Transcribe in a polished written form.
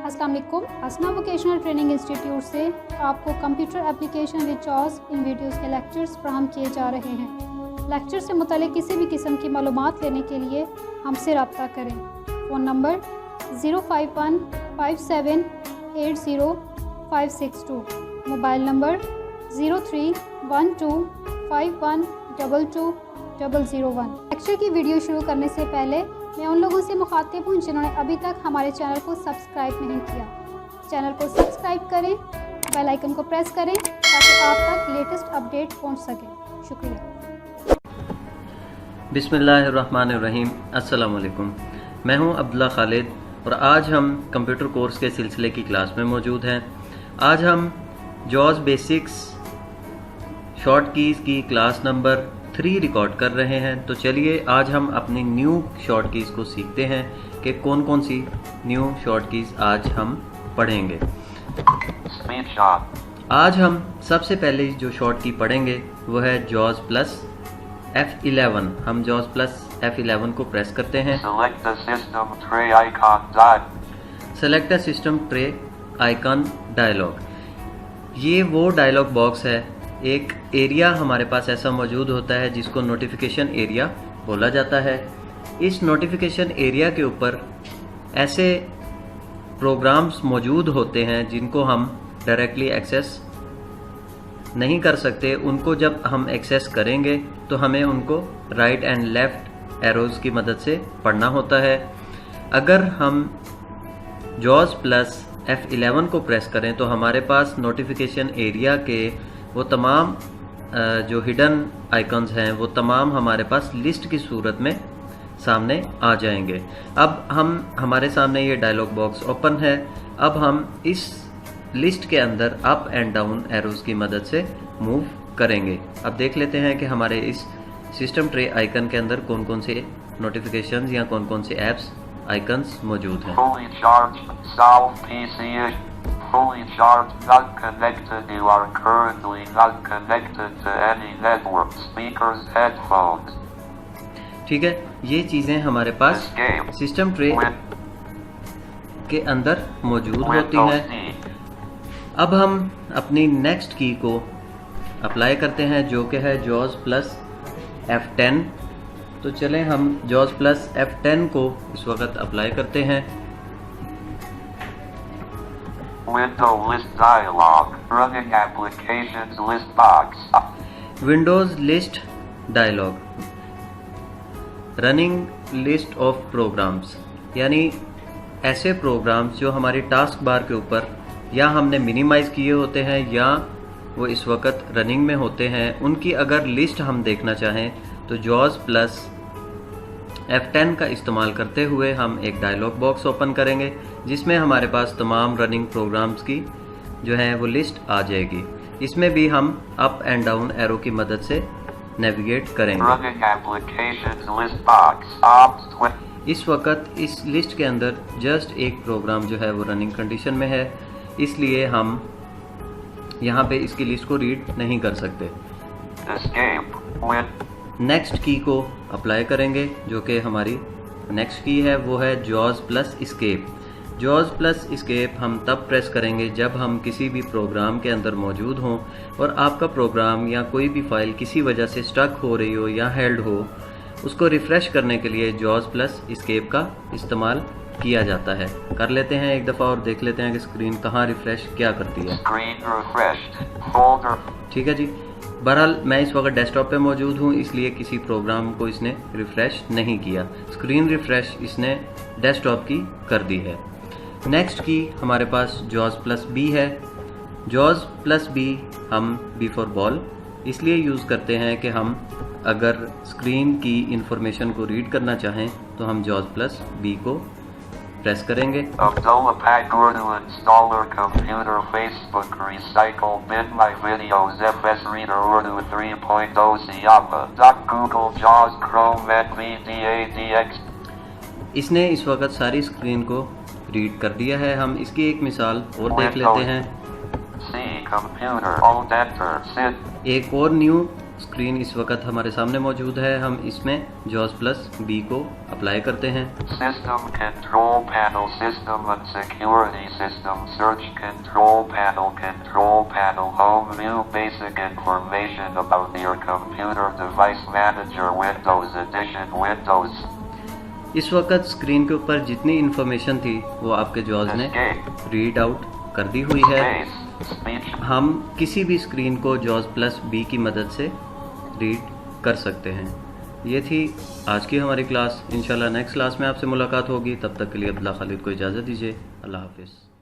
अस्सलाम वालेकुम। असना वोकेशनल ट्रेनिंग इंस्टीट्यूट से आपको कंप्यूटर एप्लीकेशन विद जॉस इन वीडियोज़ के लेक्चर्स फराहम किए जा रहे हैं। लेक्चर से मुतालिक किसी भी किस्म की मालूमात लेने के लिए हमसे रब्ता करें। Phone number 05157805562, mobile number 0312512201। Lecture की वीडियो शुरू करने से पहले मैं उन लोगों से मुखातिब हूँ जिन्होंने अभी तक हमारे चैनल को सब्सक्राइब नहीं किया। चैनल को सब्सक्राइब करें, बेल आइकन को प्रेस करें ताकि आप तक लेटेस्ट अपडेट पहुँच सके। शुक्रिया। बिस्मिल्लाहिर्रहमानिर्रहीम। अस्सलाम वालेकुम। मैं हूं अब्दुल्ला खालिद और आज हम कंप्यूटर कोर्स के सिलसिले की क्लास में मौजूद हैं। आज हम जॉस बेसिक्स शॉर्ट कीज़ की क्लास नंबर 3 रिकॉर्ड कर रहे हैं। तो चलिए आज हम अपनी न्यू शॉर्ट कीज़ को सीखते हैं कि कौन कौन सी न्यू शॉर्ट कीज़ आज हम पढ़ेंगे। आज हम सबसे पहले जो शॉर्ट की पढ़ेंगे वो है जॉस प्लस F11। हम जॉस प्लस F11 को प्रेस करते हैं। Select the system tray icon dialog. ये वो डायलॉग बॉक्स है, एक एरिया हमारे पास ऐसा मौजूद होता है जिसको नोटिफिकेशन एरिया बोला जाता है। इस नोटिफिकेशन एरिया के ऊपर ऐसे प्रोग्राम्स मौजूद होते हैं जिनको हम डायरेक्टली एक्सेस नहीं कर सकते। उनको जब हम एक्सेस करेंगे तो हमें उनको राइट एंड लेफ्ट एरोज की मदद से पढ़ना होता है। अगर हम जॉस प्लस F11 को प्रेस करें तो हमारे पास नोटिफिकेशन एरिया के वो तमाम जो हिडन आइकन्स हैं वो तमाम हमारे पास लिस्ट की सूरत में सामने आ जाएंगे। अब हमारे सामने ये डायलॉग बॉक्स ओपन है। अब हम इस लिस्ट के अंदर अप एंड डाउन एरोज की मदद से मूव करेंगे। अब देख लेते हैं कि हमारे इस सिस्टम ट्रे आइकन के अंदर कौन कौन से नोटिफिकेशंस या कौन कौन से ऐप्स आइकन्स मौजूद हैं। Fully charged, not connected. You are currently not connected to any network. Speakers, headphones. ठीक है, ये चीजें हमारे पास सिस्टम ट्रे के अंदर मौजूद होती हैं। अब हम अपनी नेक्स्ट की को अप्लाई करते हैं जो कि है जॉस प्लस F10। तो चलें हम जॉस प्लस F10 को इस वक्त अप्लाई करते हैं। Window list dialog. Running applications list box. Windows list dialog. Running list of programs, यानी ऐसे प्रोग्राम्स जो हमारी टास्क बार के ऊपर या हमने मिनिमाइज किए होते हैं या वो इस वक्त रनिंग में होते हैं, उनकी अगर लिस्ट हम देखना चाहें तो जॉस प्लस F10 का इस्तेमाल करते हुए हम एक डायलॉग बॉक्स ओपन करेंगे जिसमें हमारे पास तमाम रनिंग प्रोग्राम्स की जो है वो लिस्ट आ जाएगी। इसमें भी हम अप एंड डाउन एरो की मदद से नेविगेट करेंगे। इस वक्त इस लिस्ट के अंदर जस्ट एक प्रोग्राम जो है वो रनिंग कंडीशन में है, इसलिए हम यहाँ पे इसकी लिस्ट को रीड नहीं कर सकते। नेक्स्ट की को अप्लाई करेंगे जो कि हमारी नेक्स्ट की है, वो है जॉस प्लस एस्केप। जॉस प्लस एस्केप हम तब प्रेस करेंगे जब हम किसी भी प्रोग्राम के अंदर मौजूद हों और आपका प्रोग्राम या कोई भी फाइल किसी वजह से स्टक हो रही हो या हेल्ड हो। उसको रिफ़्रेश करने के लिए जॉस प्लस एस्केप का इस्तेमाल किया जाता है। कर लेते हैं एक दफ़ा और देख लेते हैं कि स्क्रीन कहाँ रिफ़्रेश क्या करती है। ठीक है जी। बहरहाल मैं इस वक्त डेस्कटॉप पे मौजूद हूँ, इसलिए किसी प्रोग्राम को इसने रिफ़्रेश नहीं किया। स्क्रीन रिफ़्रेश इसने डेस्कटॉप की कर दी है। नेक्स्ट की हमारे पास जॉस प्लस बी है। जॉस प्लस बी हम बी फॉर बॉल इसलिए यूज़ करते हैं कि हम अगर स्क्रीन की इंफॉर्मेशन को रीड करना चाहें तो हम जॉस प्लस बी को प्रेस करेंगे। Abdullah Pagurdu installer computer Facebook recycle bin my videos FS Reader Urdu 3.0 Siyapa Google Jaws Chrome NVDADX। इसने इस वक्त सारी स्क्रीन को रीड कर दिया है। हम इसकी एक मिसाल और देख लेते हैं। C computer Alt Enter Sit। एक और न्यू स्क्रीन इस वक्त हमारे सामने मौजूद है। हम इसमें JAWS प्लस B को अप्लाई करते हैं। System control panel, system and security system, search control panel, home view, basic information about your computer, device manager, Windows Edition, Windows. इस वक्त स्क्रीन के ऊपर जितनी इंफॉर्मेशन थी वो आपके JAWS ने रीड आउट कर दी हुई है। Speech. हम किसी भी स्क्रीन को JAWS प्लस B की मदद से रीड कर सकते हैं। ये थी आज की हमारी क्लास। इंशाल्लाह नेक्स्ट क्लास में आपसे मुलाकात होगी। तब तक के लिए अब्दुल्ला खालिद को इजाज़त दीजिए। अल्लाह हाफिज़।